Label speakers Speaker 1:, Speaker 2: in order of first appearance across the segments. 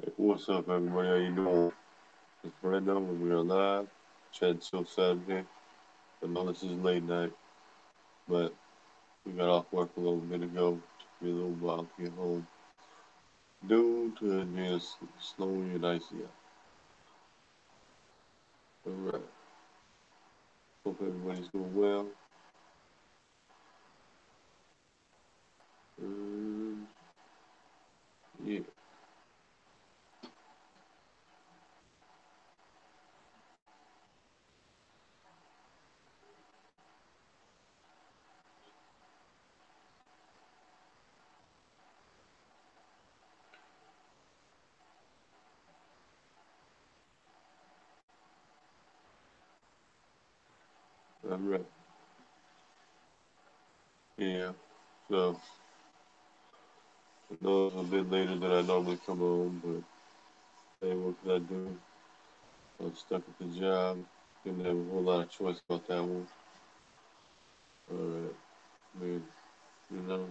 Speaker 1: Hey, what's up, everybody? How you doing? It's Brenda. We are live. Chad Chill Saturday. I know this is late night, but we got off work a little bit ago. Took me a little while to get home. Due to it being snowy and icy out. Alright. Hope everybody's doing well. Um, yeah. Alright. Yeah. So, I know it's a bit later than I normally come home, but hey, what can I do? I'm stuck at the job. Didn't have a whole lot of choice about that one. Alright. I mean, you know,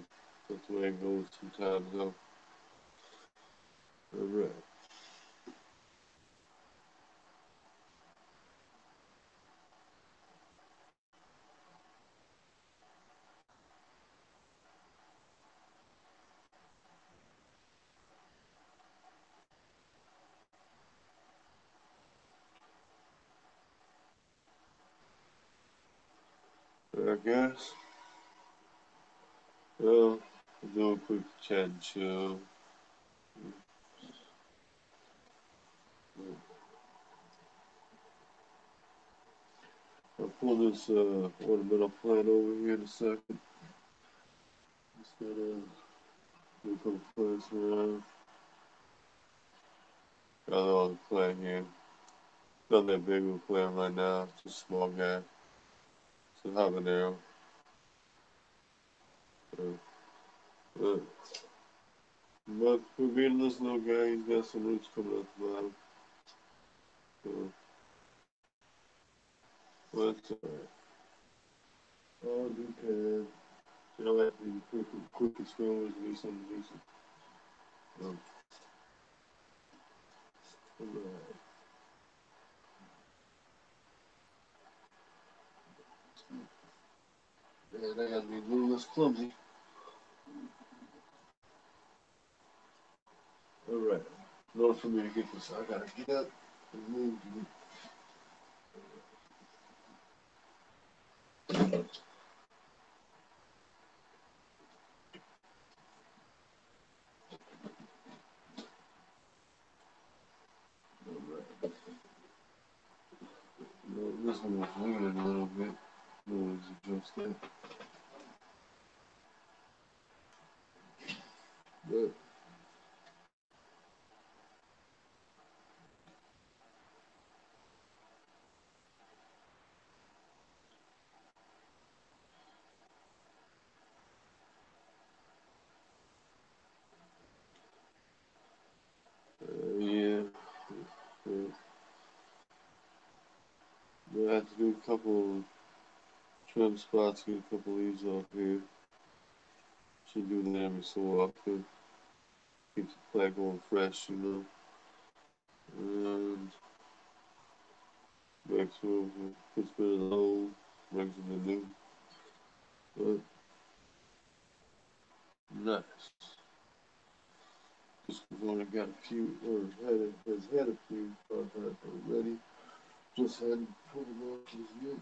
Speaker 1: that's the way it goes sometimes, though. Alright. I guess. Well, we'll do a quick chat and chill. I'll pull this ornamental plant over here in a second. Just gonna do a couple plants around. Got a little plant here. Not that big of a plant right now. It's a small guy. It's a habanero. Uh, but, but for being this little guy, he's got some roots coming up the bottom. So, but all you can. You know, have to be quick and slow as be something decent. Um, alright. Man, I gotta be a little less clumsy. Alright. In order for me to get this, I gotta get up and move. Alright. This one was leaning a little bit. Always adjust that. But, yeah. Uh, I have to do a couple trim spots, get a couple leaves off here. Should do that every so often. Keep the plant going fresh, you know. And makes room for puts bit of the old, brings in the new. But nice. Just only got a few, or has had a few contacts already. Just hadn't pulled them off just yet.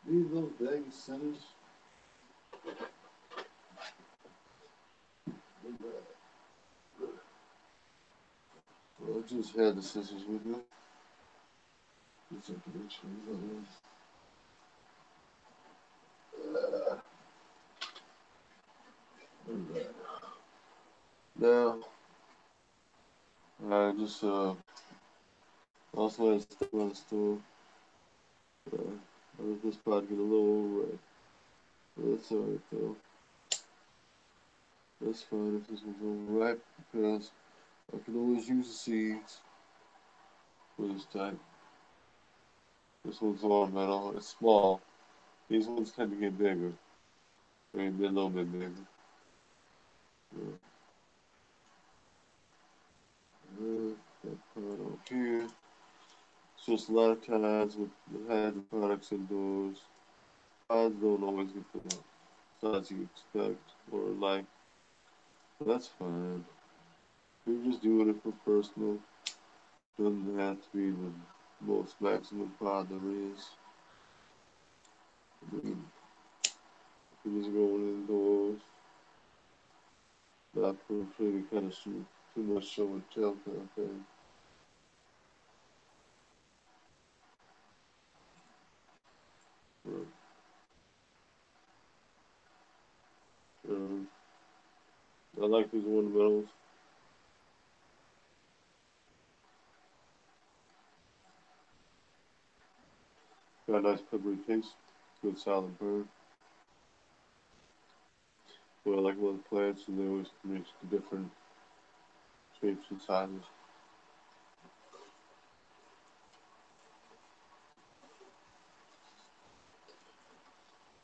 Speaker 1: These little dang centers. Well, I just had the scissors with me. Just have to make sure alright. Now, I just also had stuff on the store. I was just about to get a little overripe. That's alright though. That's fine if this one's overripe because I can always use the seeds for this type. This one's ornamental. It's small. These ones tend to get bigger. Maybe a little bit bigger. Yeah. That part over here. So it's a lot of times with having products indoors, pods don't always get the size you expect or like. But that's fine. You're just doing it for personal. Doesn't have to be the most maximum pod there is. I mean, you're just going indoors, not for any kind of too much show and tell kind of thing. But, um, I like these watermelons. Got a nice peppery taste. Good solid burn. What I like about the plants is they always mix the different shapes and sizes,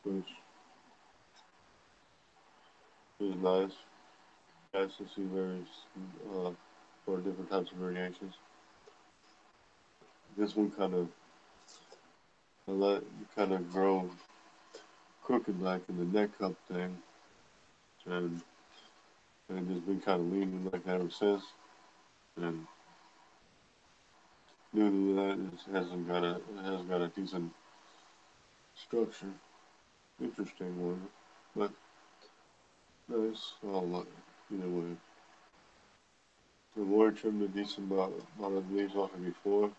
Speaker 1: which is nice. Nice to see various uh, or different types of variations. This one I let kind of grow crooked like in the neck cup thing, and and just been kind of leaning like that ever since. And due to that, it has got a decent structure. Interesting one, but nice. Well, either way. The more I trimmed a decent amount of leaves off it before,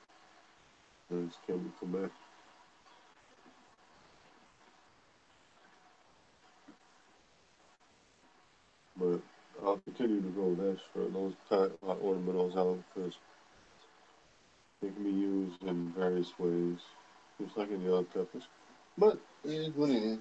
Speaker 1: and it's came to come back. But I'll continue to grow this for those type ornamentals out because they can be used in various ways, just like any other peppers. But it is what it is.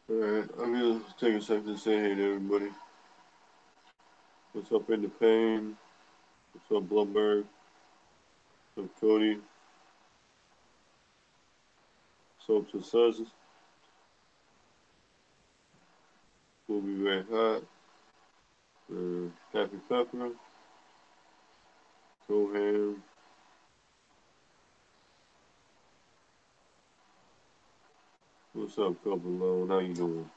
Speaker 1: Alright, I'm gonna take a second to say hey to everybody. What's up in the pain? What's up, Blumberg? What's up, Cody? What's up, Successes? We'll be very hot. Happy Pepper, Coham. What's up, Couple Alone? How you doing?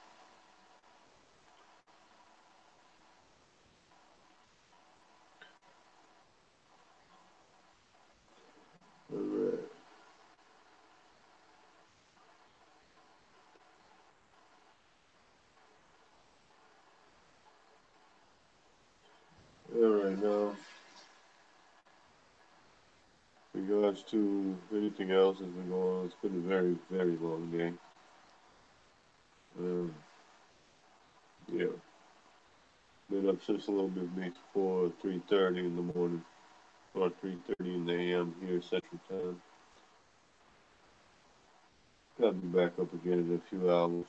Speaker 1: Alright, alright now. In regards to anything else that's been going on, it's been a very, very long day. Um, yeah, been up since a little bit before 3:30 in the morning, or 3:30 in the a.m. here Central Time. Got to be back up again in a few hours.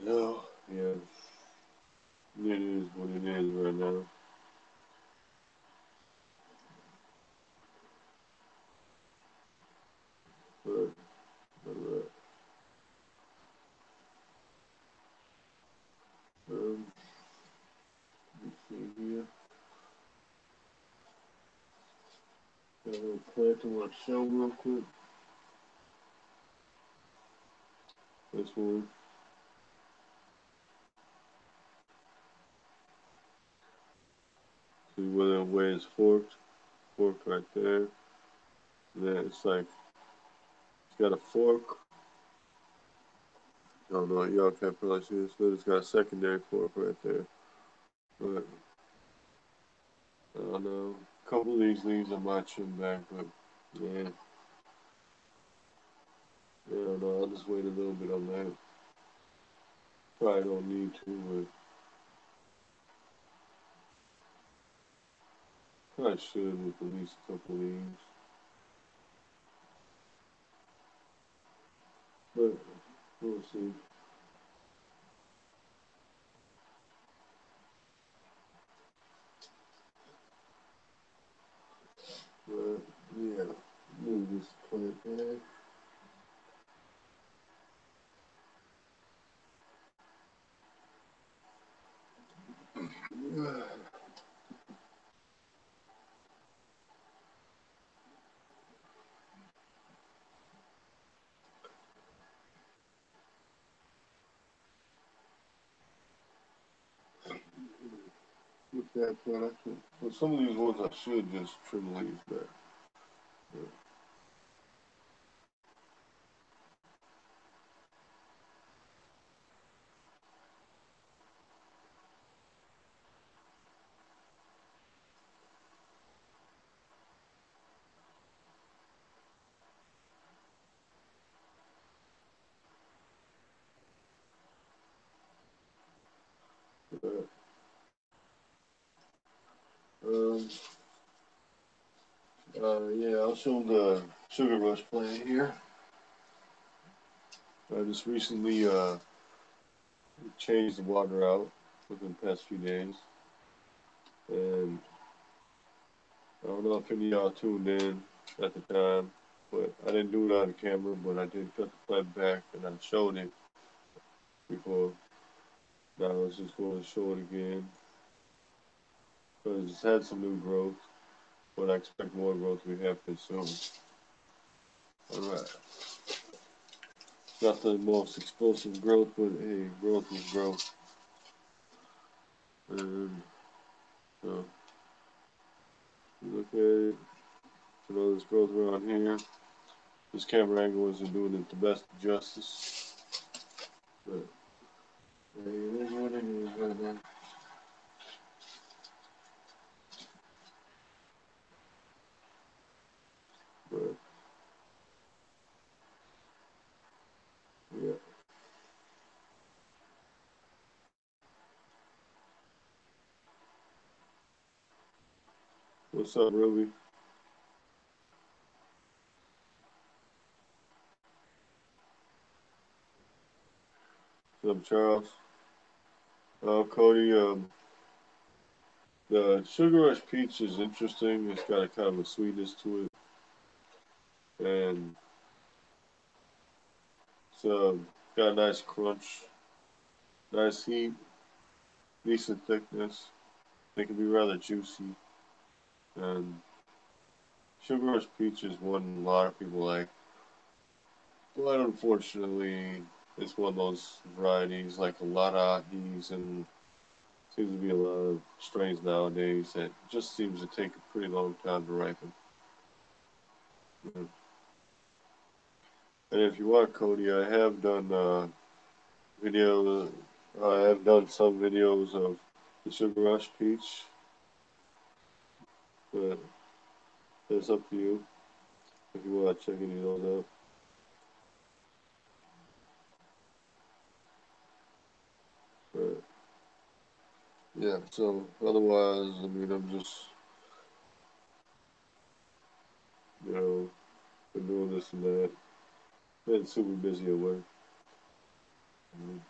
Speaker 1: Yeah, yeah, it is what it is right now. But, but um, let's see here. Got a little plant I want to show real quick. This one. See where the way it's forked right there. And then it's like it's got a fork. I don't know, y'all can't probably see this, but it's got a secondary fork right there. But I don't know. A couple of these leaves I might trim back, but yeah. Yeah, I don't know. I'll just wait a little bit on that. Probably don't need to, but probably should with at least a couple of these. But we'll see. But yeah, move this plant back. With that plant, I should. Well, some of these ones I should just trim leaves back. But, but um, yeah, I'll show the sugar rush plant here. I just recently changed the water out within the past few days, and I don't know if any of y'all tuned in at the time, but I didn't do it on camera, but I did cut the plant back and I showed it before. Now I was just going to show it again because it's had some new growth, but I expect more growth to be happening soon. Alright. Not the most explosive growth, but hey, growth is growth. And so, look at it. You know, there's growth around here. This camera angle isn't doing it the best justice. But hey, it is what it is right now. But yeah. What's up, Ruby? What's up, Charles? Cody, the Sugar Rush Peach is interesting. It's got a kind of a sweetness to it. And it's got a nice crunch, nice heat, decent thickness. It can be rather juicy. And Sugar Rush Peach is one a lot of people like. But unfortunately, it's one of those varieties like a lot of ahis and seems to be a lot of strains nowadays that just seems to take a pretty long time to ripen. Yeah. And if you want, Cody, I have done video. I have done some videos of the Sugar Rush Peach, but it's up to you if you want to check any of those out. But yeah, so otherwise, I mean, I'm just, you know, been doing this and that. Been super busy at work. Mhm.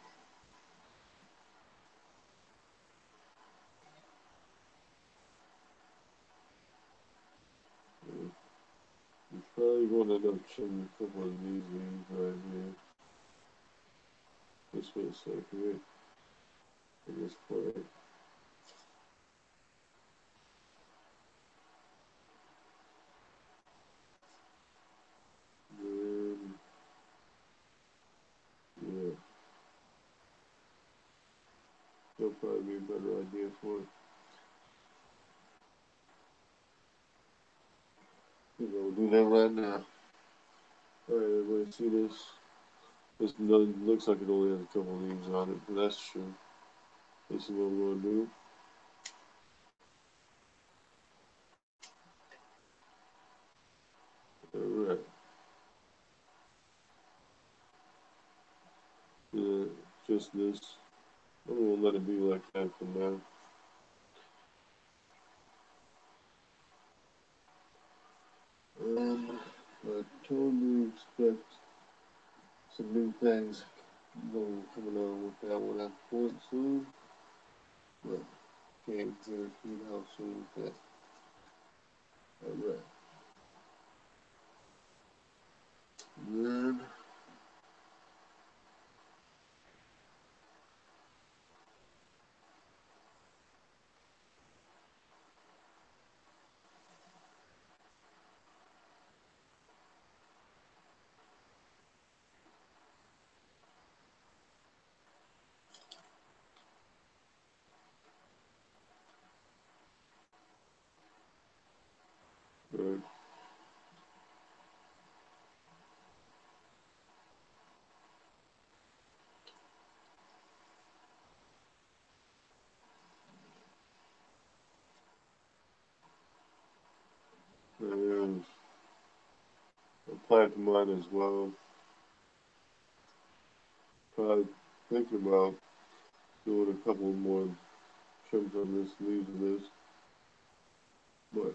Speaker 1: Yeah. I'm probably going to end up trimming a couple of these leaves right here. Just for the sake of it. At this point. that'll probably be a better idea for it. We'll do that right now. Alright, everybody see this? This looks like it only has a couple leaves on it, but that's true. This is what we're going to do. Alright. Yeah, just this. I'm going to let it be like that for now. I totally expect some new things coming on with that one at point soon. But can't guarantee how soon that. Alright. Then right. And I'm planting mine as well. Probably thinking about doing a couple more trims on this, leaves of this. But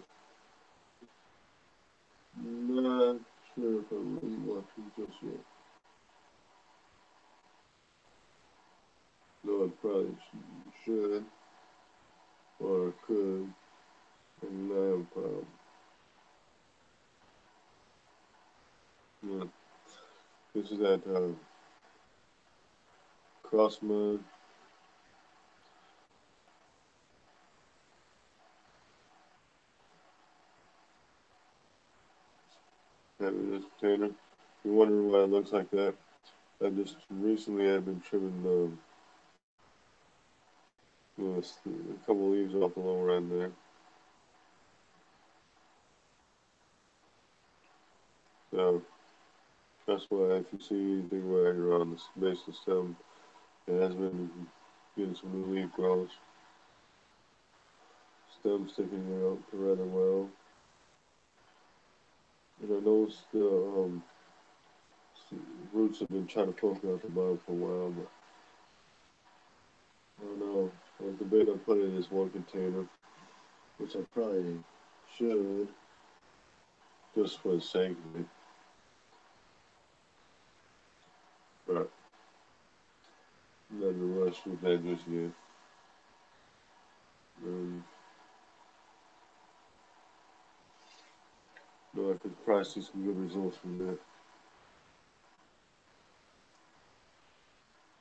Speaker 1: not sure if I really want to just yet. No, I probably should or could. And now I'm probably. Yeah. This is that cross mud. Having this container. You're wondering why it looks like that. I just recently have been trimming a couple leaves off the lower end there. So that's why if you see anything right around the base of the stem, it has been getting some new leaf growth. Stem sticking out rather well. And I noticed the roots have been trying to poke out the bottom for a while, but I don't know. I was debating on putting it in this one container, which I probably should, just for the sake of it. But I'm not in a rush with that just yet. No, I could probably see some good results from that.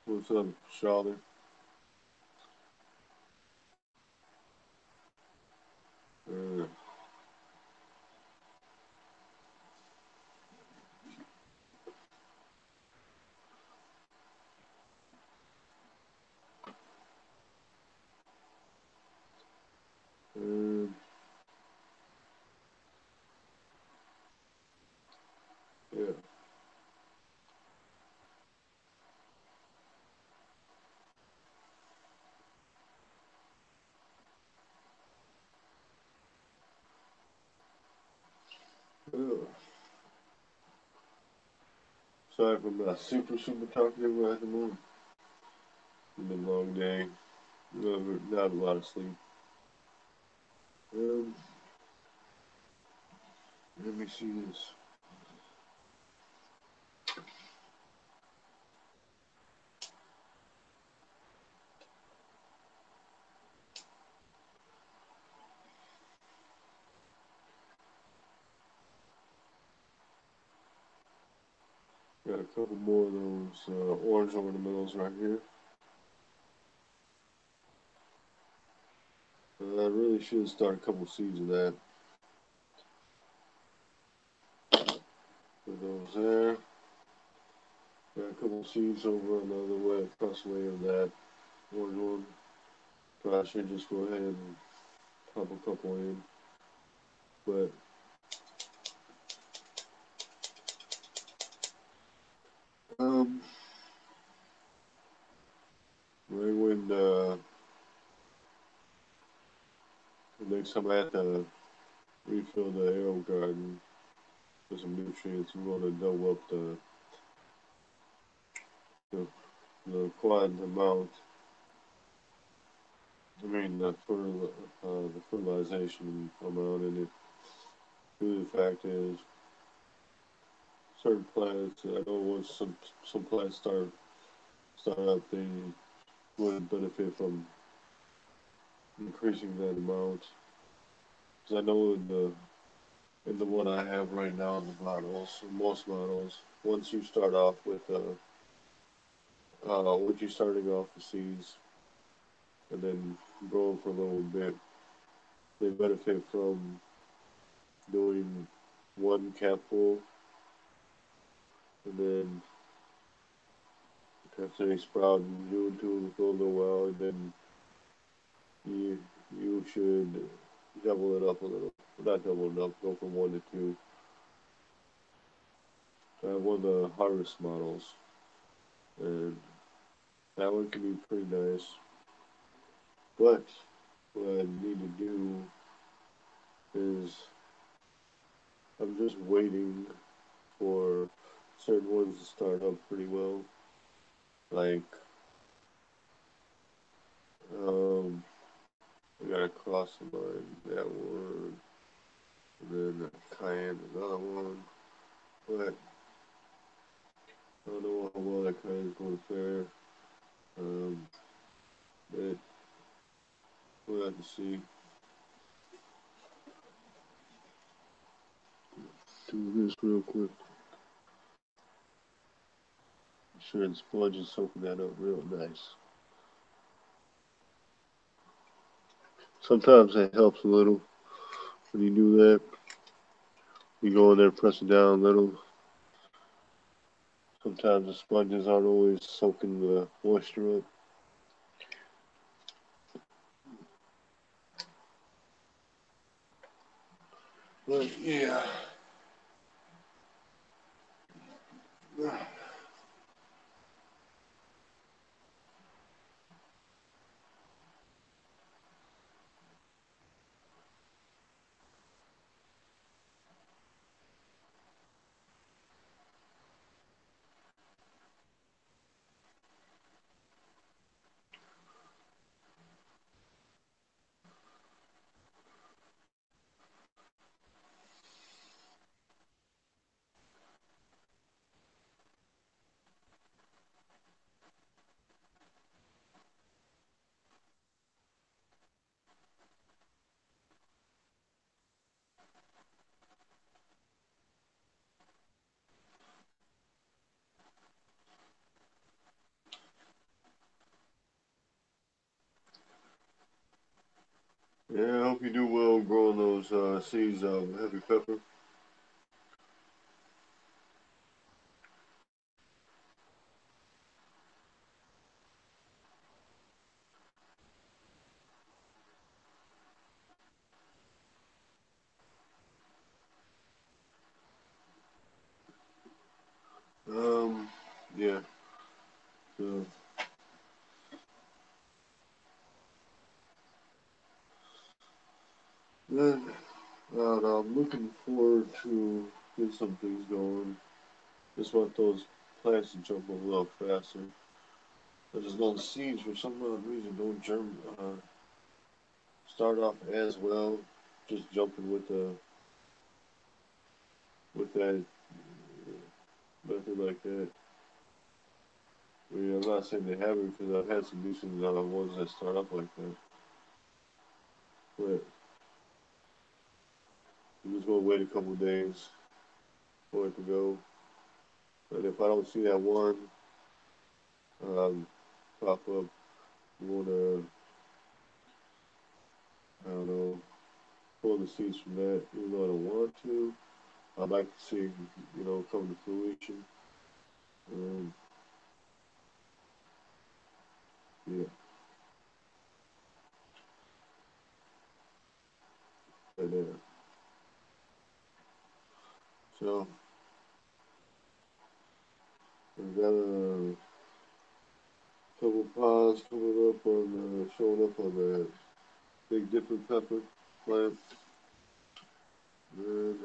Speaker 1: What's up, Charlotte? Uh, uh, yeah. Uh, Sorry if I'm not super talkative right at the moment. It's been a long day. Not a lot of sleep. Um, Let me see this. Got a couple more of those orange ornamentals right here. I really should start a couple seeds of that. Put those there. Got a couple seeds over on the other way, across the way of that orange one. but I should just go ahead and pop a couple in. But um, right when the next time I have to refill the arrow garden with some nutrients, I'm going to double up the, the quad amount. I mean the fertilization amount in it. Due to the fact is certain plants. I know once some plants start up, they would benefit from increasing that amount. Because I know in the one I have right now in the bottles, most bottles, once you start off with once you're starting off the seeds and then growing for a little bit, they benefit from doing one capful and then after they sprout and you do it for a little while, and then you you should double it up a little. Not double it up, go from one to two. I have one of the harvest models, and that one can be pretty nice. But what I need to do is I'm just waiting for certain ones to start up pretty well. Like um, I got a cross in mind, that one, and then cayenne, another one. But I don't know how well that cayenne is going to fare. Um, but we'll have to see. Do this real quick. Sure, the sponge is soaking that up real nice. Sometimes it helps a little when you do that. You go in there, press it down a little. Sometimes the sponges aren't always soaking the moisture up. But yeah. Yeah, I hope you do well growing those seeds of heavy pepper. Um, yeah. So, then, I'm looking forward to get some things going. Just want those plants to jump a little faster. Because those seeds, for some odd reason, don't start off as well. Just jumping with that method like that. I mean, I'm not saying they haven't because I've had some decent ones that start up like that. But I'm just gonna wait a couple days for it to go. And if I don't see that one um, pop up, I'm gonna I don't know pull the seeds from that. Even though I don't want to, I'd like to see come to fruition. Um, yeah. there. So we got a couple pies coming up on showing up on that big dipping pepper plant. And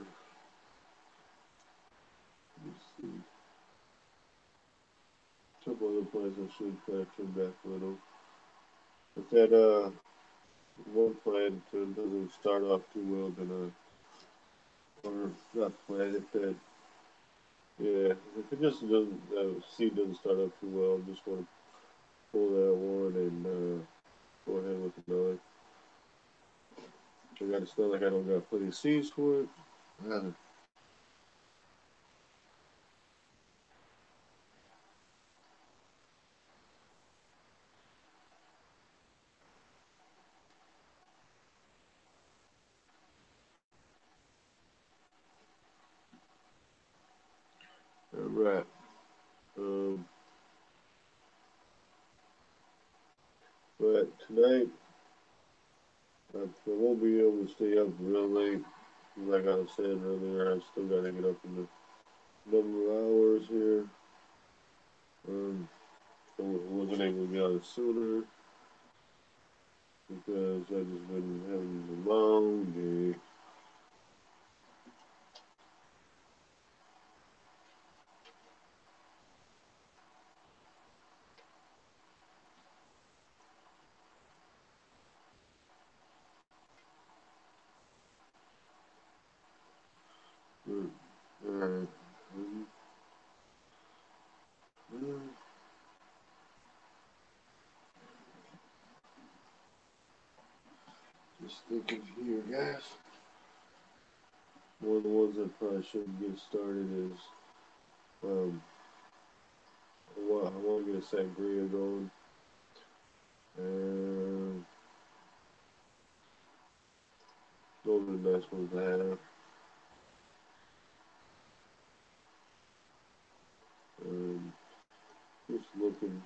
Speaker 1: let's see, a couple other plants I should kind of trim back a little. But that one plant doesn't start off too well, then or not plant if that yeah if it just doesn't seed doesn't start up too well, I'm just gonna pull that one and go ahead with another. I got to smell like I don't got plenty of seeds for it. Uh, all right. Um, but tonight I won't be able to stay up real late. Like I was saying earlier, I still got to get up in a number of hours here. Um, I wasn't able to get out sooner because I just been having a long day. Alright. Mm, just thinking here, guys. One of the ones I probably should get started is um, I want to get a sangria going. And those are the nice ones to have. Um, just looking.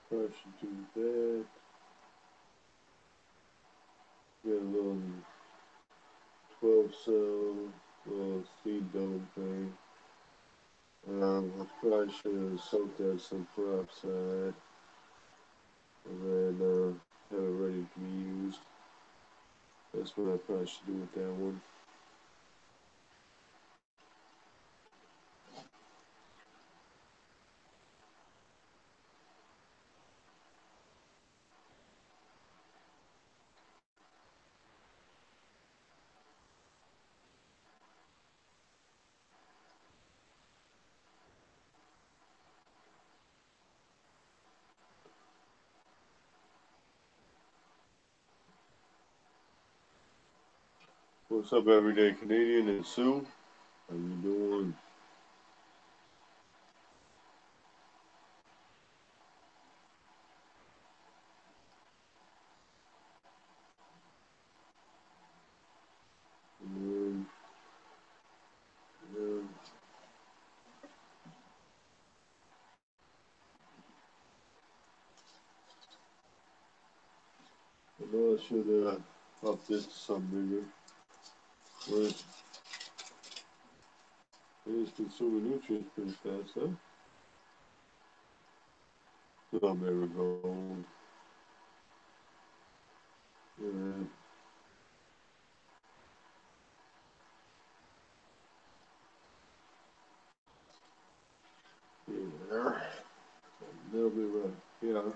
Speaker 1: Probably should do that. Get a little 12 cell, little seed dome thing. I probably should have soaked that some peroxide and then have it ready to be used. That's what I probably should do with that one. What's up, everyday Canadian and Sue? How you doing? Um, yeah, I know I should up this to something bigger, but it is consuming nutrients pretty fast, huh? Oh, marigold. Yeah, yeah, a little bit rough. Yeah,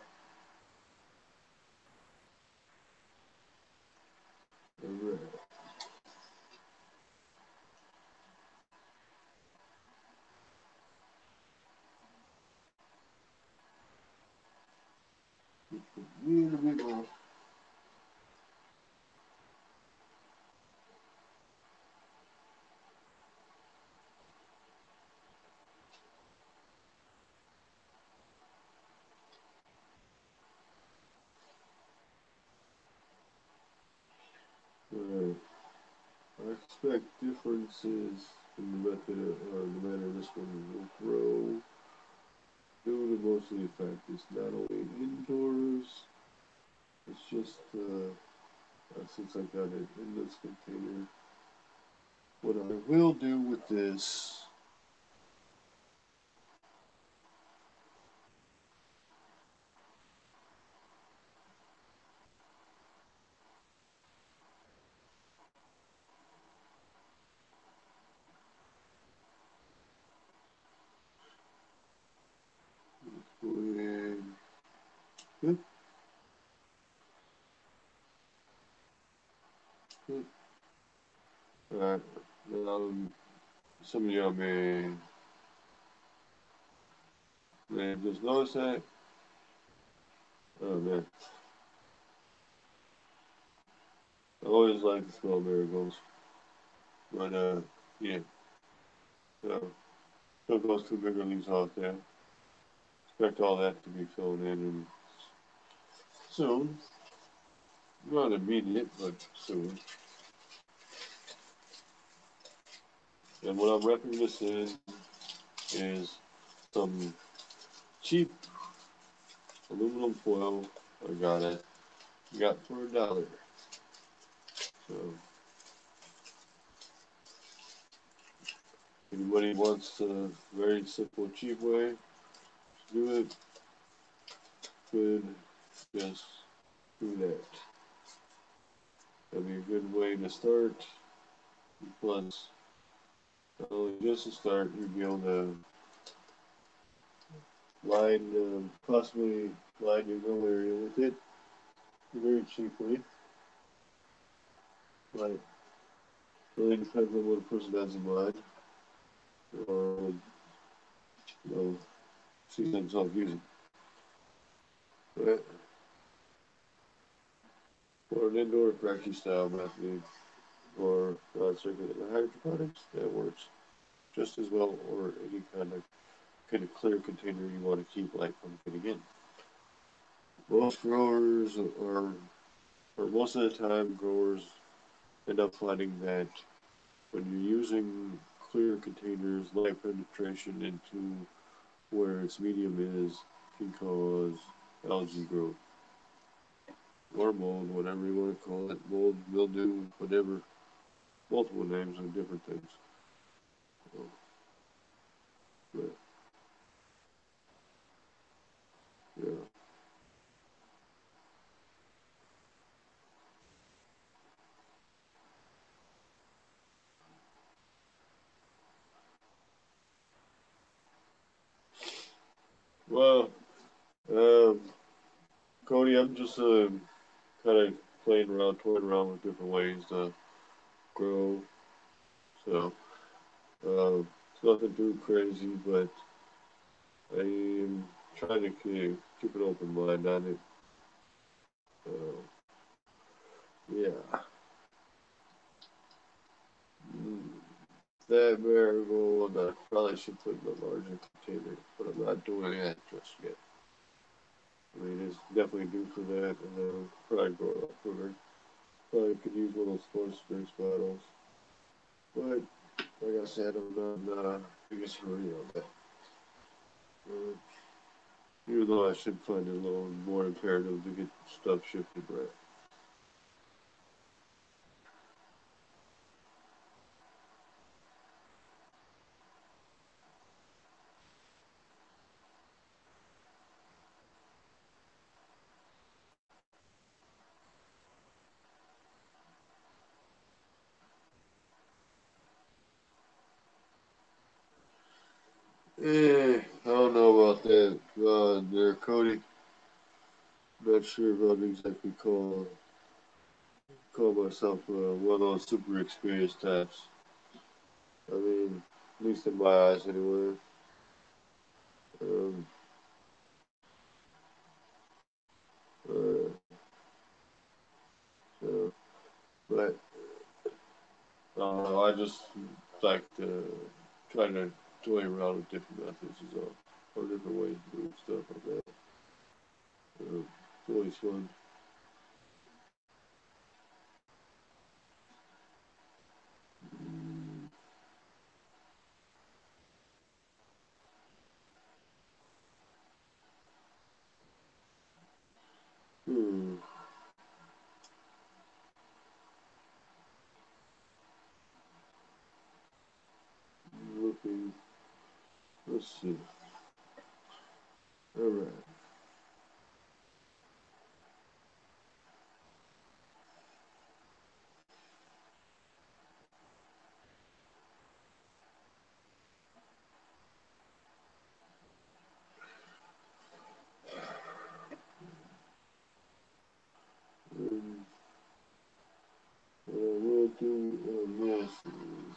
Speaker 1: alright. A little bit more. Alright. I expect differences in the method of, or the manner this one will grow. due to mostly the fact it's not only indoors, it's just since I got it in this container. What I will do with this is go ahead. Yep, yep. Alright, now some of y'all may have just noticed that. Oh man, I always like to smell marigolds, but yeah, so took those two bigger leaves off there. Expect all that to be filled in and soon. Not immediate, but soon. And what I'm wrapping this in is some cheap aluminum foil. I got for $1. So anybody wants a very simple, cheap way to do it, could just do that. That'd be a good way to start. Plus, not only just to start, you'd be able to possibly line your mill area with it very cheaply. Like, really depends on what a person has in mind, or see themselves using. But for an indoor factory style method or circulating hydroponics, that works just as well, or any kind of clear container you want to keep light from getting in. Most growers or most of the time, growers end up finding that when you're using clear containers, light penetration into where its medium is can cause algae growth or mold, whatever you want to call it, mold, mildew, whatever, multiple names of different things. So, but, yeah. Well, um, Cody, I'm just kind of playing around, toying around with different ways to grow. So it's nothing too crazy, but I am trying to keep an open mind on it. Uh, yeah. Mm, that marigold, I probably should put in a larger container, but I'm not doing that just yet. I mean, it's definitely due for that, and then probably grow it up quicker. Probably could use one of those sports drinks bottles. But, like I said, I'm not in the biggest hurry on that. Uh, Even though I should find it a little more imperative to get stuff shifted right. I don't know about that. There, Cody. Not sure if I'd exactly call myself one of those super experienced types. I mean, at least in my eyes, anyway. Um, uh, so, but I just like to try to toy around with different methods, is all, or different ways of doing stuff like that. It's always fun. Hmm. Looking. Let's see. All right. Um, what I will do on this is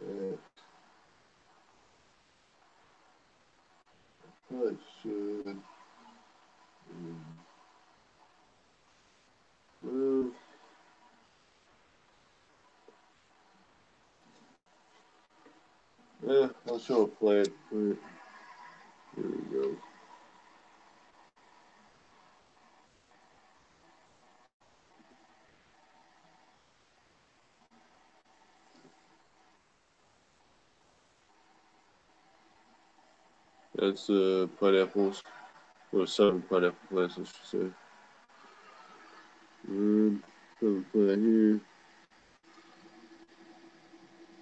Speaker 1: that I should. Well, yeah, I'll show a plan. Right, there we go. That's pineapples. Or 7 pineapple plants, I should say. Another plant here.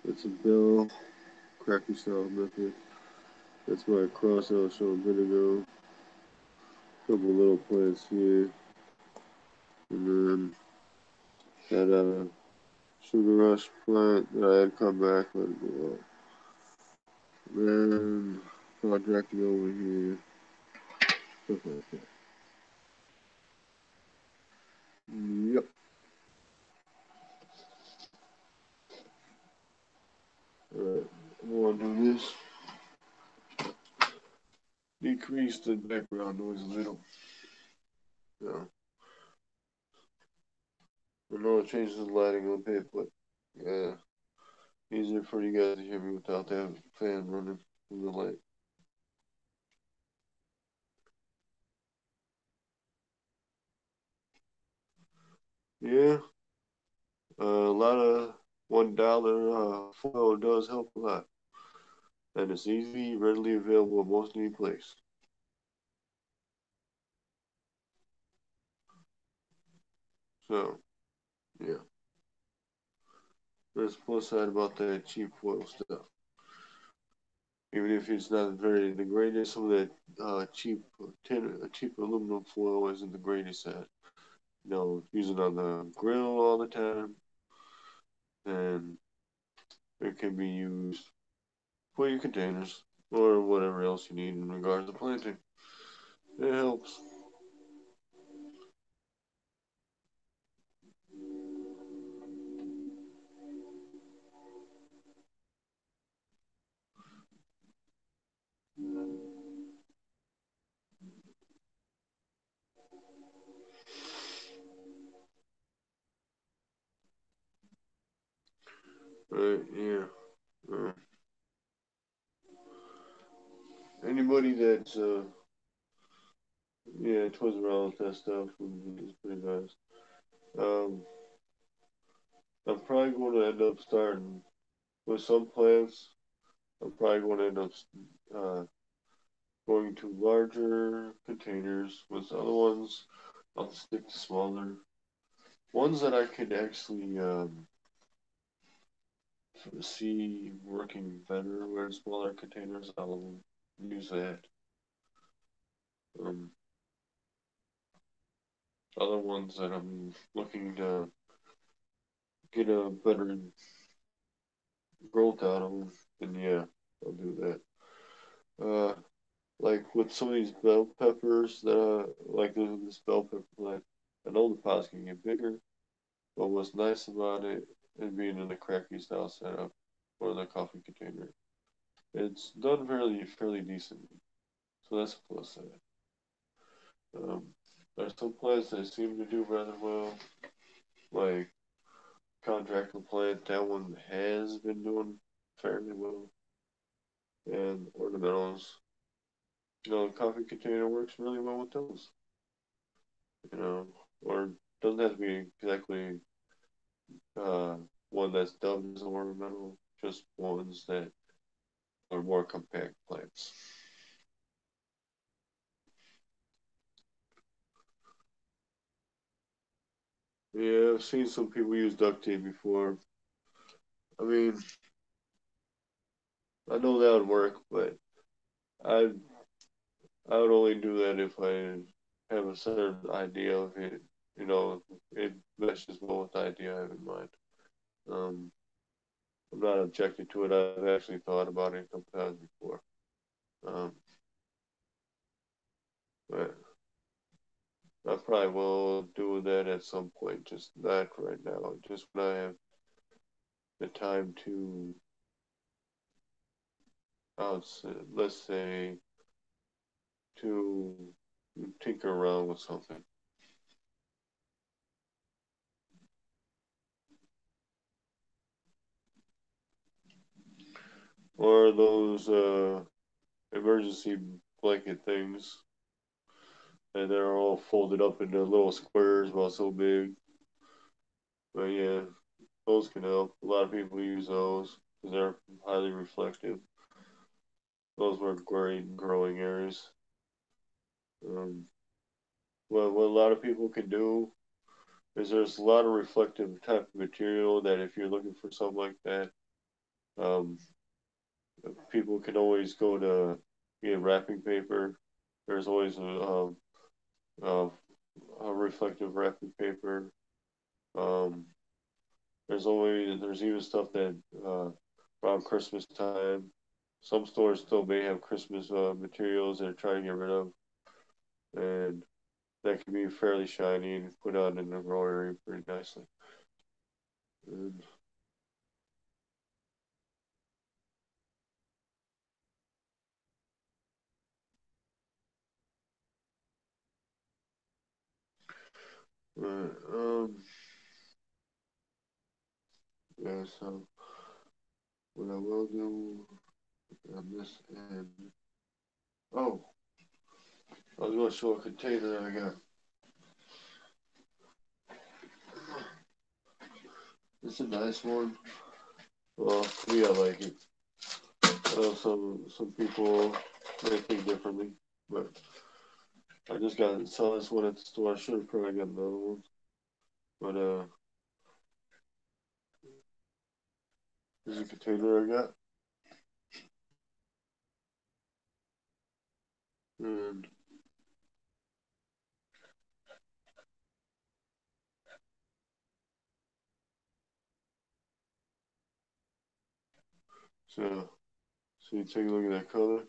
Speaker 1: That's a bell. Cracky style method. That's my cross I was showing a minute ago. Couple little plants here. And then that sugar rush plant that I had come back, let it go up. Then contracting over here. Stuff like that. Yep. Alright. I'm gonna do this. Decrease the background noise a little. Yeah. I know it changes the lighting a bit, but yeah. Easier for you guys to hear me without that fan running in the light. Yeah. A lot of $1 foil does help a lot. And it's easy, readily available in most any place. So, yeah. That's the plus side about that cheap foil stuff. Even if it's not very the greatest, some of that cheap aluminum foil isn't the greatest at. Use it on the grill all the time, and it can be used for your containers or whatever else you need in regards to planting. It helps. Right? Yeah. Uh, Anybody that's yeah toys around with that stuff is pretty nice. Um, I'm probably going to end up starting with some plants. I'm probably going to end up uh, going to larger containers. With other ones, I'll stick to smaller ones that I could actually see working better. Where smaller containers, I'll use that. Um, Other ones that I'm looking to get a better growth out of, then yeah, I'll do that. Like with some of these bell peppers that like this bell pepper plant, I know the pots can get bigger, but what's nice about it and being in the cracky style setup or the coffee container, it's done fairly decently. So that's a plus side. Um, there's some plants that seem to do rather well, like contractor plant. That one has been doing fairly well, and ornamentals. Coffee container works really well with those. You know, or doesn't have to be exactly uh, one that's dubbed as ornamental, just ones that are more compact plants. Yeah, I've seen some people use duct tape before. I mean, I know that would work, but I I would only do that if I have a certain idea of it. You know, it meshes well with the idea I have in mind. Um, I'm not objected to it. I've actually thought about it a couple times before. Um, but I probably will do that at some point, just not right now. Just when I have the time to, let's say, to tinker around with something. Or those emergency blanket things, and they're all folded up into little squares about so big. But yeah, those can help. A lot of people use those because they're highly reflective. Those were great in growing areas. Um, what a lot of people can do is there's a lot of reflective type of material that if you're looking for something like that, um, people can always go to get wrapping paper. There's always a, a reflective wrapping paper. Um, there's even stuff that around Christmas time, some stores still may have Christmas materials they're trying to get rid of, and that can be fairly shiny and put on in the raw area pretty nicely. And, um, yeah, so what I will do on this end. Oh, I was going to show a container that I got. It's a nice one. Well, to me, I like it. I know some people may think differently, but I just got saw this one at the store. I should have probably got another one, but there's a container I got, and so you take a look at that color,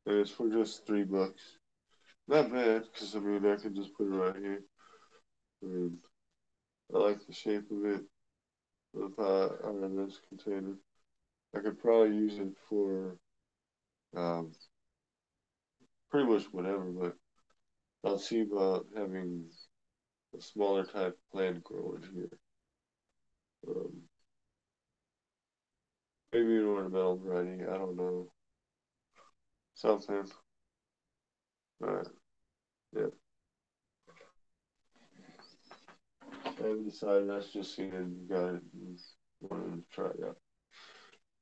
Speaker 1: and it's for just $3. Not bad, because I mean I can just put it right here, and I like the shape of it. Of out of this container, I could probably use it for um, pretty much whatever, but I'll see about having a smaller type plant growing here. Um, maybe an ornamental variety. I don't know. Something. But yeah, I haven't decided. That's just seen it. Got it. And wanted to try it out.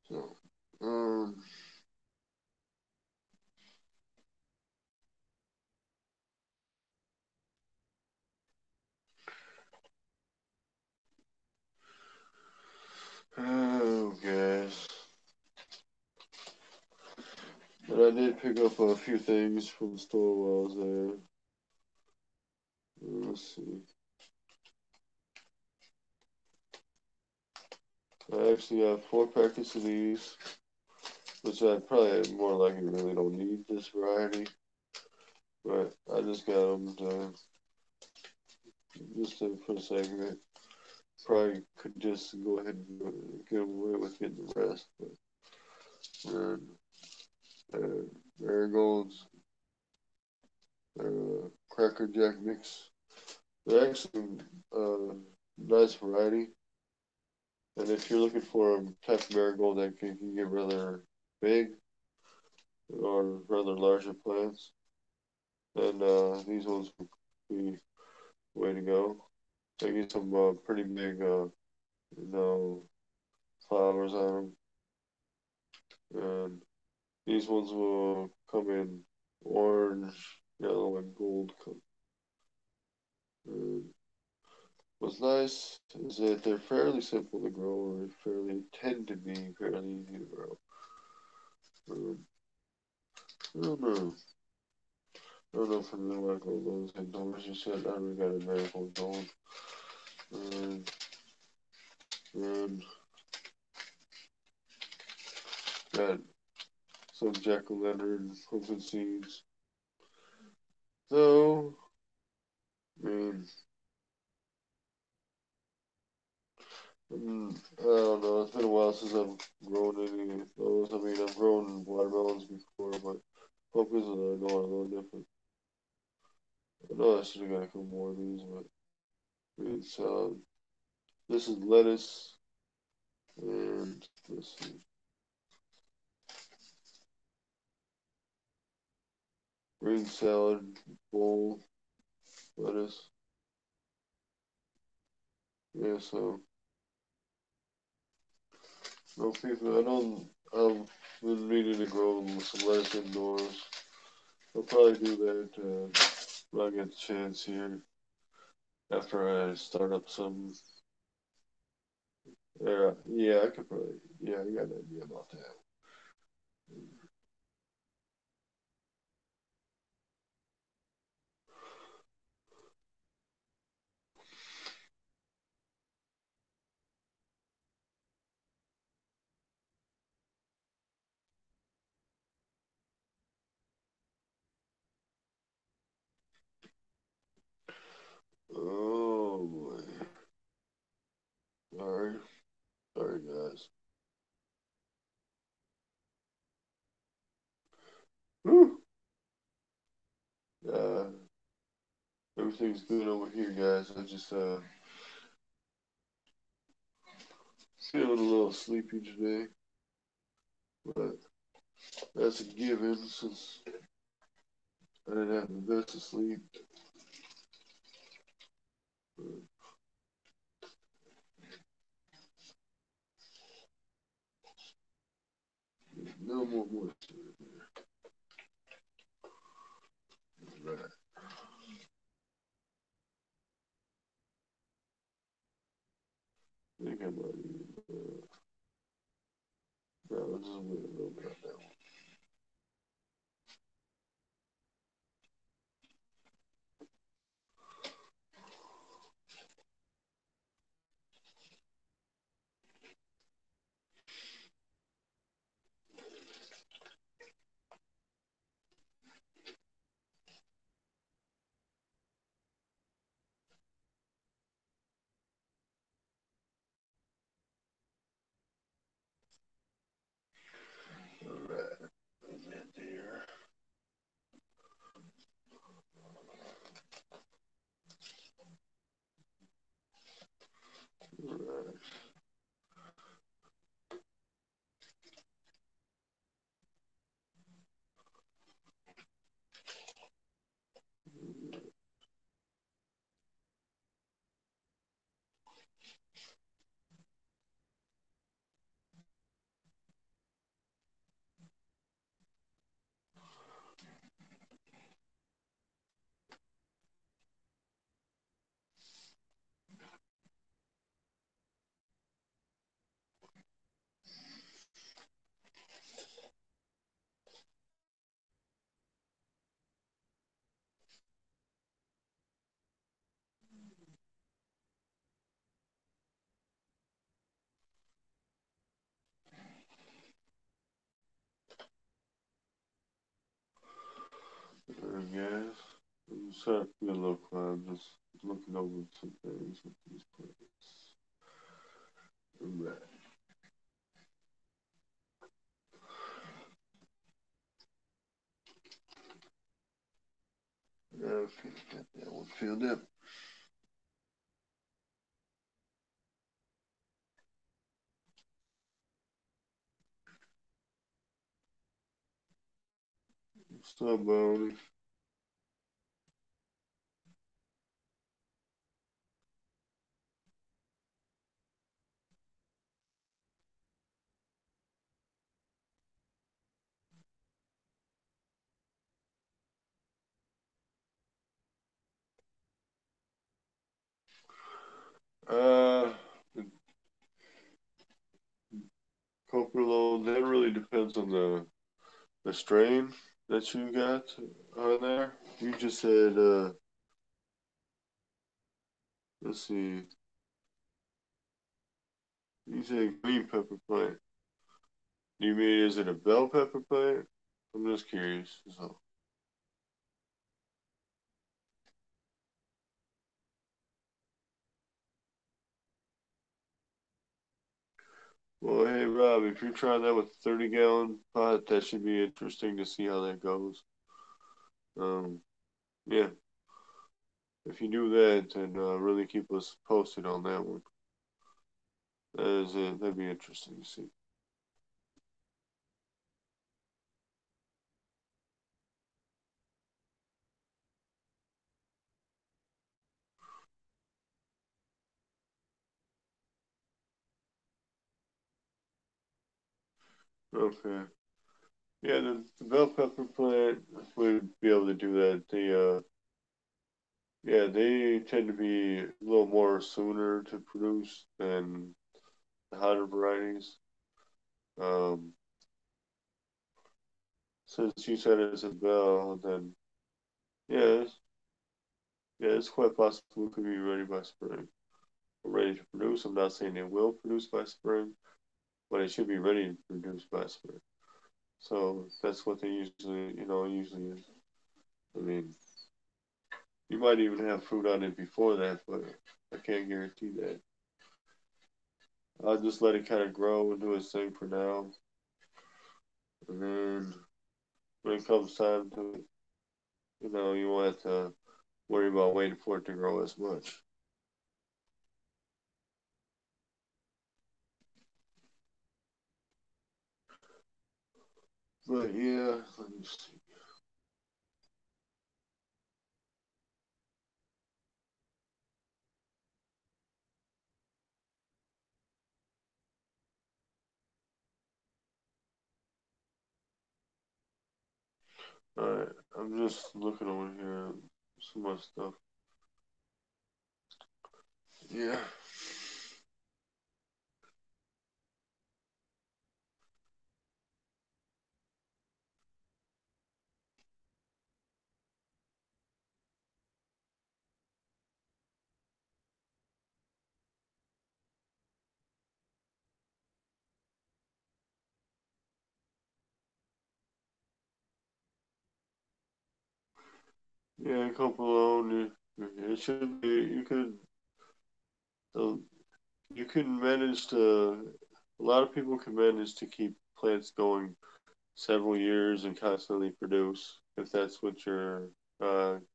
Speaker 1: So, um, oh, guys. But I did pick up a few things from the store while I was there. Let's see. I actually have 4 packets of these, which I probably more likely really don't need this variety, but I just got them to, just for the sake of it. Probably could just go ahead and get away with getting the rest, but and, marigolds, cracker jack mix. They're actually nice variety, and if you're looking for a type of marigold that can get rather big or rather larger plants, then these ones would be the way to go. They get some pretty big, you know, flowers on them, and these ones will come in orange, yellow, and gold color. Um, what's nice is that they're fairly simple to grow, or fairly tend to be fairly easy to grow. Um, I don't know. I don't know if I really want to grow those indoors just yet. I haven't got a marigold going. Um, and got some jack-o'-lantern pumpkin seeds. So, man, I don't know. It's been a while since I've grown any of those. I mean, I've grown watermelons before, but pumpkins I know are a little different. I know I should have got a couple more of these, but it's this is lettuce and let's see, green salad bowl lettuce. Yeah, so no people. I don't. I've been meaning to grow some lettuce indoors. I'll probably do that when I get the chance here after I start up some. Yeah, I could probably. Yeah, I got an idea about that. Oh boy. Sorry, sorry guys. Whew. Uh, everything's good over here, guys. I just feeling a little sleepy today, but that's a given since I didn't have the best of sleep. But no more moisture in there. Right. I think I might even, no, just wait a little bit on that one. All right. Put that there. All right. All right, guys. I'm sorry for being a little quiet. I'm just looking over some things with these plants. All right. Okay, got that one filled up. Stop, Bonnie. depends on the strain that you got on there. You just said let's see, you said green pepper plant. Do you mean is it a bell pepper plant? I'm just curious. So, well, hey Rob, if you're trying that with a 30-gallon pot, that should be interesting to see how that goes. Um, yeah, if you do that, then really keep us posted on that one. That'd be interesting to see. Okay. Yeah, the bell pepper plant would be able to do that. Yeah, they tend to be a little more sooner to produce than the hotter varieties. Um, since you said it's a bell, then yeah, it's quite possible it could be ready by spring. Ready to produce. I'm not saying it will produce by spring, but it should be ready to produce by spring. So that's what they usually is. I mean, you might even have fruit on it before that, but I can't guarantee that. I'll just let it kind of grow and do its thing for now. And then when it comes time to it, you won't have to worry about waiting for it to grow as much. But yeah, let me see. Alright, I'm just looking over here at some more stuff. Yeah. Yeah, a couple of it should be uh, you can manage to a lot of people can manage to keep plants going several years and constantly produce if that's what you're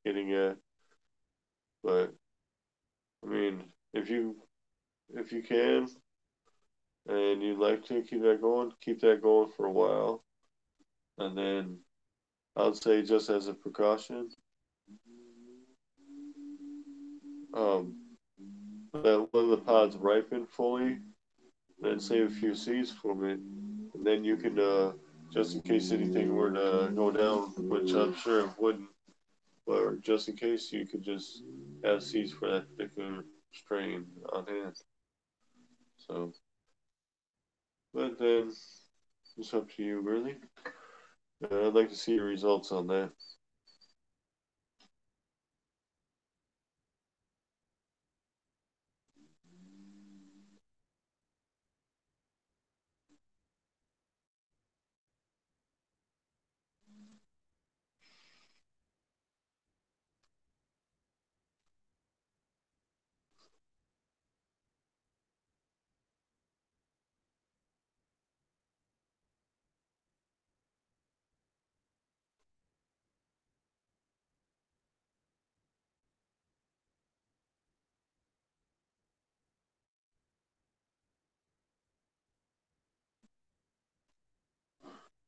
Speaker 1: getting at. But I mean, if you can and you'd like to keep that going for a while, and then I'd say just as a precaution, um, that when the pods ripen fully, then save a few seeds from it, and then you can just in case anything were to go down, which I'm sure it wouldn't, but just in case you could just have seeds for that particular strain on hand. So, but then it's up to you, really. I'd like to see your results on that.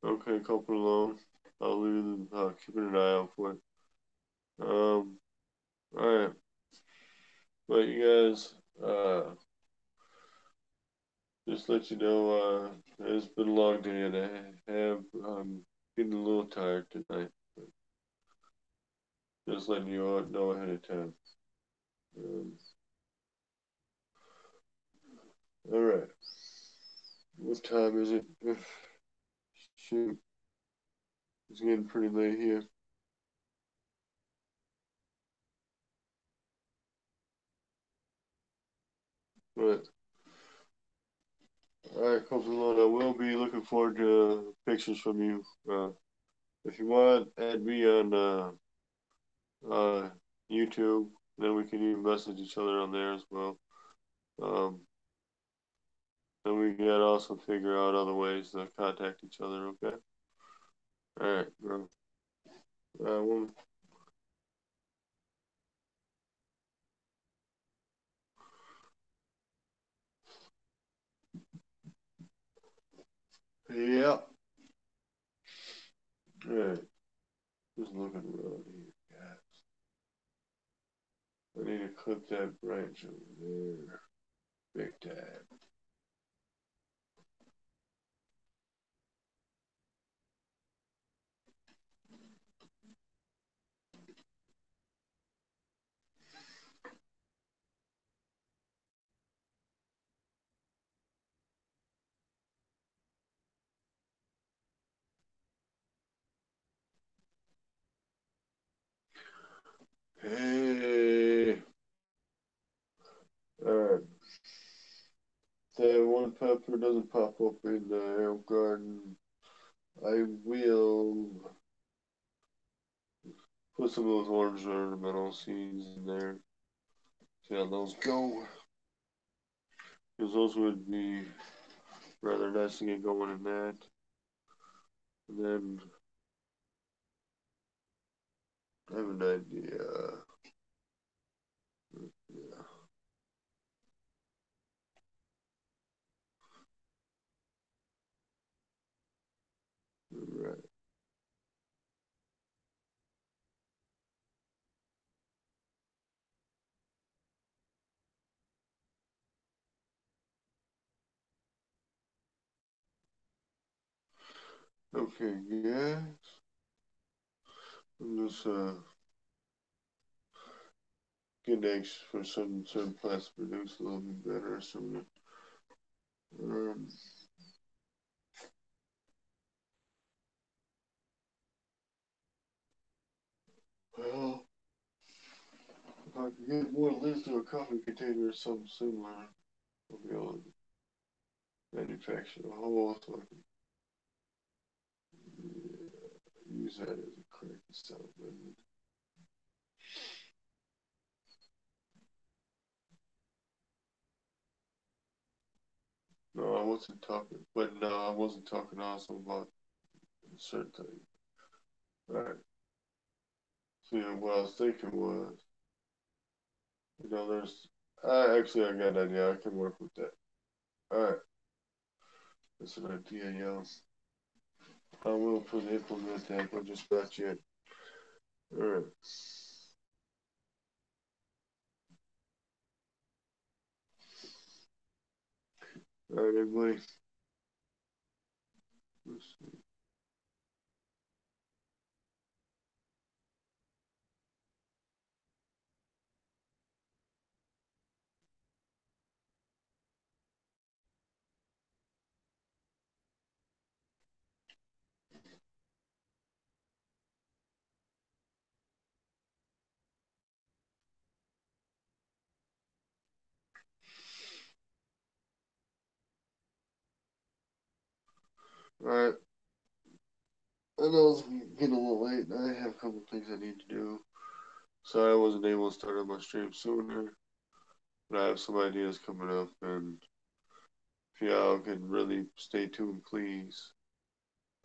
Speaker 1: Okay, couple alone. I'll leave keeping an eye out for it. All right, but you guys, just let you know, it's been a long day and I have getting a little tired tonight. Just letting you all know ahead of time. Um, all right, what time is it? shoot, it's getting pretty late here. But all right, comes along. I will be looking forward to pictures from you. If you want, add me on uh, YouTube. Then we can even message each other on there as well. Um, then we can also figure out other ways to contact each other. Okay. All right, bro. Well, yeah. All right. Just looking around here. Yeah. I need to clip that branch over there. Big time. Hey. All right. That one pepper doesn't pop up in the herb garden. I will put some of those orange ornamental seeds in there. See how those go. Because those would be rather nice to get going in that. And then I have an idea. Yeah, right. Okay, yeah. I'm just getting anxious for some certain plants to produce a little bit better sooner. Um, well, if I can get more lids to a coffee container or something similar, I'll be able to manufacture a whole so I can use that as a crack itself. No, I wasn't talking, but no, I wasn't talking also about certain things. All right. So yeah, what I was thinking was, there's, I got an idea. I can work with that. All right. That's an idea, yo. I will put implement that, but just not yet. All right. All right, everybody. Let's see. All right. I know it's getting a little late, and I have a couple things I need to do. Sorry I wasn't able to start on my stream sooner, but I have some ideas coming up, and if y'all can really stay tuned, please.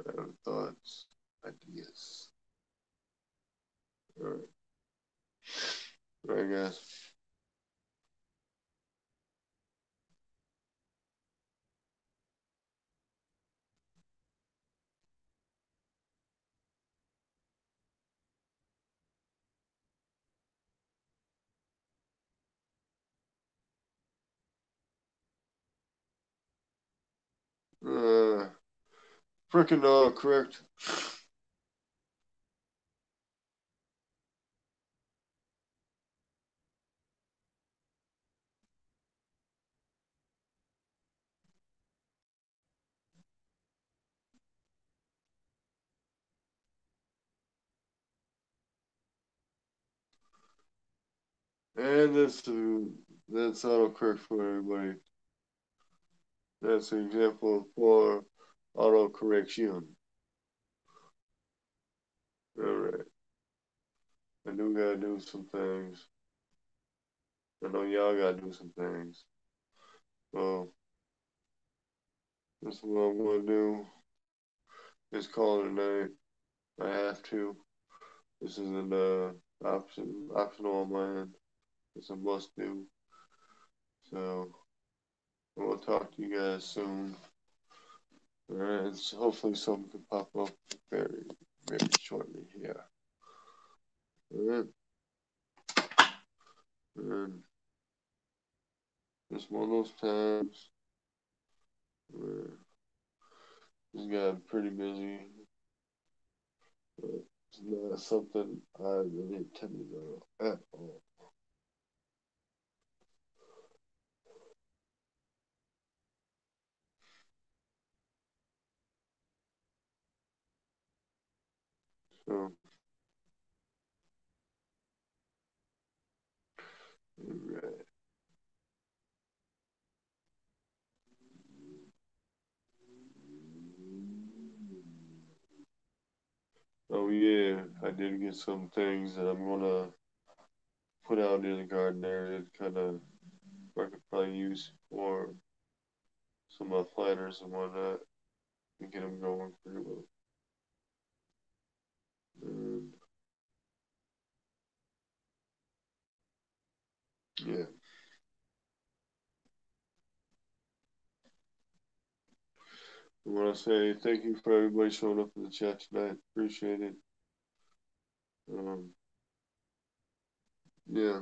Speaker 1: I have thoughts, ideas. All right. All right, guys. Freaking correct. And that's autocorrect for everybody. That's an example for autocorrection. All right. I do gotta do some things. I know y'all gotta do some things. So this is what I'm gonna do. Is call it a night. I have to. This isn't optional on my end. It's a must do. So I will talk to you guys soon. Alright, hopefully something can pop up very, very shortly here. Alright. And it's one of those times where just got pretty busy. But it's not something I really intended on at all. So, alright. Oh yeah, I did get some things that I'm gonna put out in the garden area to kind of I could probably use for some planters and whatnot and get them going pretty well. And yeah, I want to say thank you for everybody showing up in the chat tonight. Appreciate it. Um, yeah,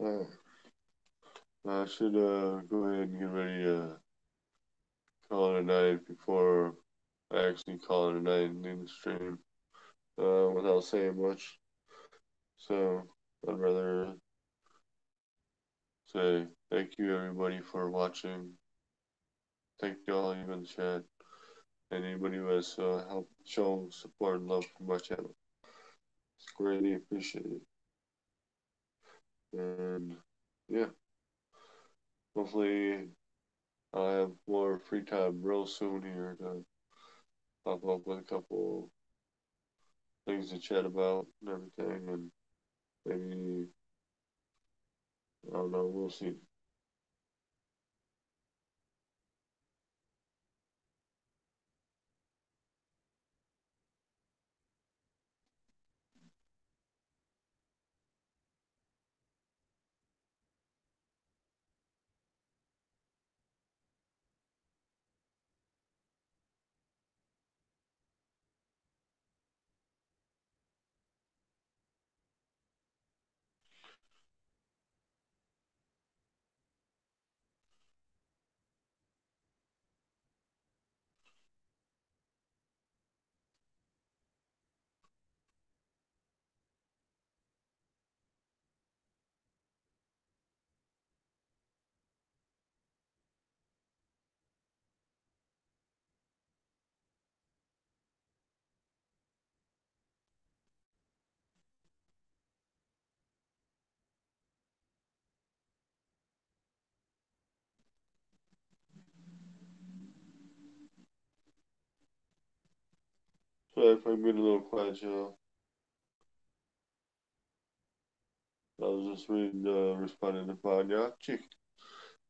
Speaker 1: uh, I should go ahead and get ready to call it a night before I actually call it a night in the stream without saying much. So I'd rather say thank you everybody for watching. Thank you all you in the chat and anybody who has helped show support and love for my channel. It's greatly appreciated. And yeah, hopefully I'll have more free time real soon here to pop up with a couple things to chat about and everything. And maybe, I don't know, we'll see. So if I'm getting a little quiet, y'all, I was just reading, responding to Pod. Yeah, chick.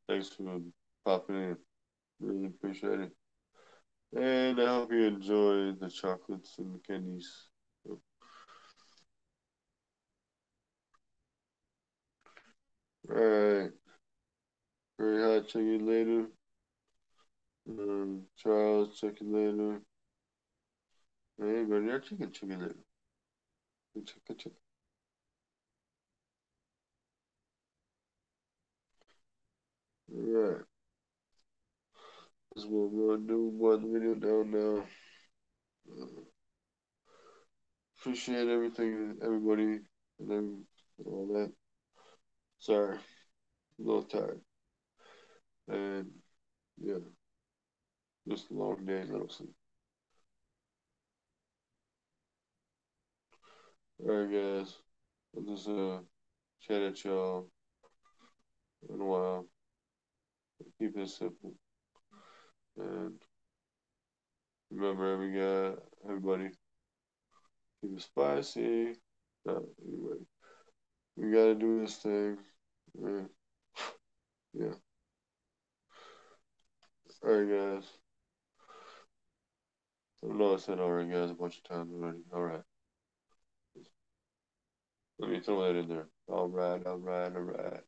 Speaker 1: Thanks for popping in. Really appreciate it. And I hope you enjoy the chocolates and the candies. Alright. Very hot. Check you later. Charles, check you later. Hey, buddy, you're chicken, check you later. Check, check. Alright. This is what we're gonna do. Boy, the video down now. Uh, Appreciate everything, everybody, and all that. Sorry, a little tired. And yeah, just a long day, little sleep. Alright, guys. I'll just chat at y'all in a while. Keep it simple. And remember, everybody, keep it spicy. Anyway, we gotta do this thing. Yeah. Yeah. Alright, guys. I know I said alright, guys, a bunch of times already. Alright. Let me throw that in there. Alright, alright, alright.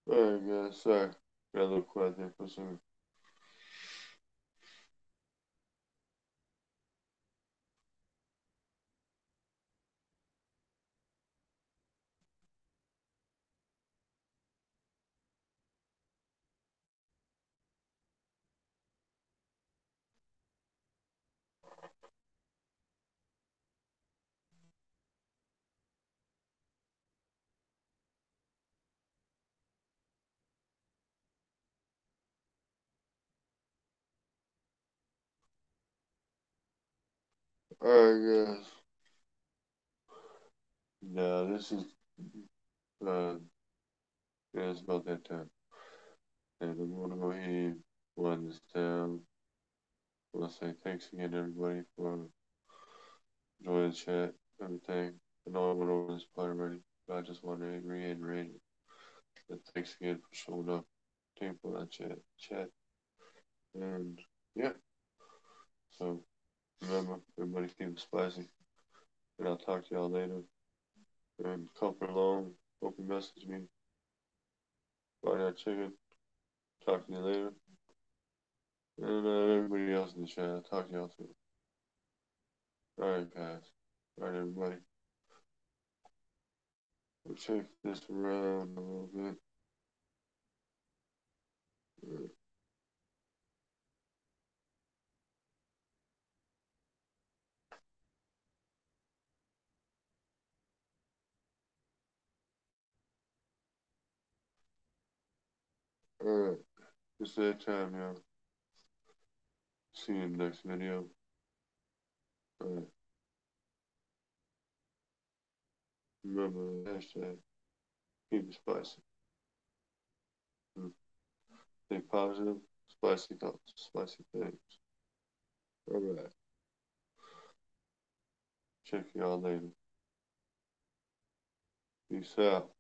Speaker 1: Alright, guys. Sorry. Got a little quiet there for a second. Alright, guys. Now, this is, uh, yeah, it's about that time. And I'm gonna go ahead and wind this down. I want to say thanks again, everybody, for joining the chat, everything. I know I went over this part already, but I just want to reiterate it. And thanks again for showing up. Thank you for that chat. And yeah, so remember, everybody keep it spicy. And I'll talk to y'all later. And comfort alone. Hope you message me. Buy that chicken. Talk to you later. And everybody else in the chat, I'll talk to y'all soon. Alright, guys. Alright, everybody. We'll check this around a little bit. Alright. It's that time, y'all. See you in the next video. Alright. Remember the hashtag. Keep it spicy. Think positive, spicy thoughts, spicy things. Alright. Check y'all later. Peace out.